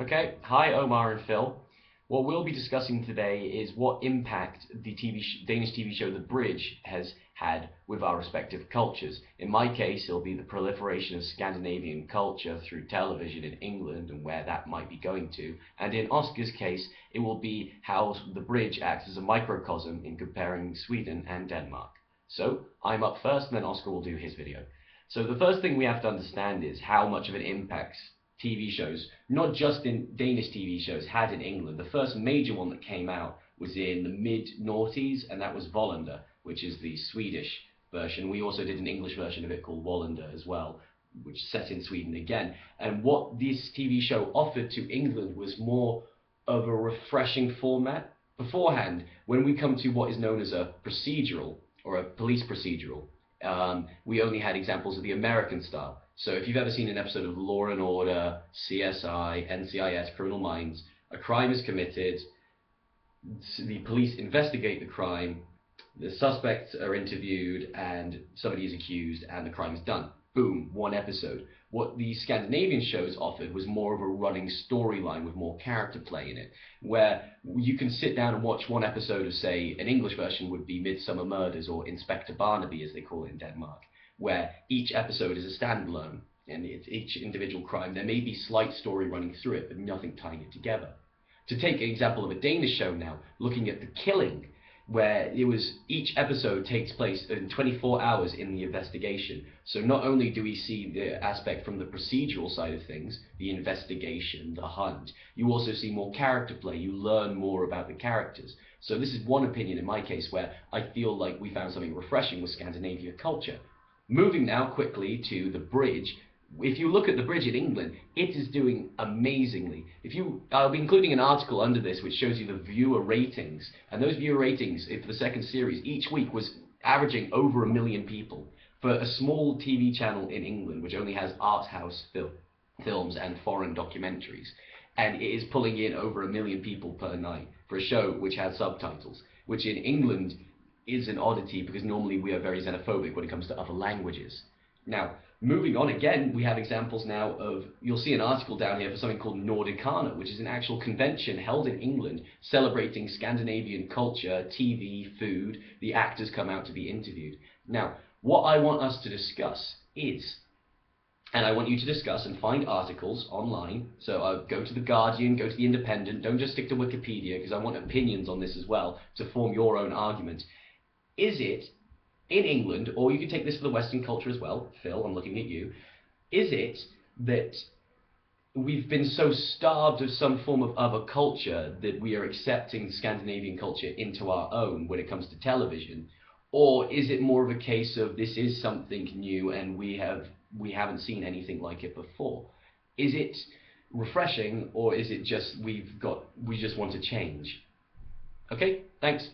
Okay, hi Omar and Phil. What we'll be discussing today is what impact the Danish TV show The Bridge has had with our respective cultures. In my case, it'll be the proliferation of Scandinavian culture through television in England and where that might be going to. And in Oscar's case, it will be how The Bridge acts as a microcosm in comparing Sweden and Denmark. So, I'm up first and then Oscar will do his video. So the first thing we have to understand is how much of an impact TV shows, not just in Danish TV shows, had in England. The first major one that came out was in the mid-noughties, and that was Wallander, which is the Swedish version. We also did an English version of it called Wallander as well, which is set in Sweden again. And what this TV show offered to England was more of a refreshing format. Beforehand, when we come to what is known as a procedural, or a police procedural, we only had examples of the American style. So if you've ever seen an episode of Law and Order, CSI, NCIS, Criminal Minds, a crime is committed, the police investigate the crime, the suspects are interviewed, and somebody is accused, and the crime is done. Boom, one episode. What the Scandinavian shows offered was more of a running storyline with more character play in it, where you can sit down and watch one episode of, say, an English version would be Midsummer Murders or Inspector Barnaby, as they call it in Denmark, where each episode is a standalone, and it's each individual crime. There may be slight story running through it, but nothing tying it together. To take an example of a Danish show now, looking at The Killing, where each episode takes place in 24 hours in the investigation. So not only do we see the aspect from the procedural side of things, the investigation, the hunt, you also see more character play, you learn more about the characters. So this is one opinion in my case where I feel like we found something refreshing with Scandinavian culture. Moving now quickly to The Bridge. If you look at The Bridge in England, it is doing amazingly. I'll be including an article under this which shows you the viewer ratings, and those viewer ratings for the second series each week was averaging over 1 million people for a small TV channel in England which only has art house films and foreign documentaries, and it is pulling in over 1 million people per night for a show which has subtitles, which in England is an oddity because normally we are very xenophobic when it comes to other languages. Now, moving on again, we have examples now of, you'll see an article down here for something called Nordicana, which is an actual convention held in England celebrating Scandinavian culture, TV, food. The actors come out to be interviewed. Now, what I want us to discuss is, and I want you to discuss and find articles online, so go to The Guardian, go to The Independent, don't just stick to Wikipedia, because I want opinions on this as well to form your own argument. Is it in England, or you can take this for the Western culture as well, Phil, I'm looking at you, is it that we've been so starved of some form of other culture that we are accepting Scandinavian culture into our own when it comes to television? Or is it more of a case of this is something new and we haven't seen anything like it before? Is it refreshing, or is it just we just want to change? Okay, thanks.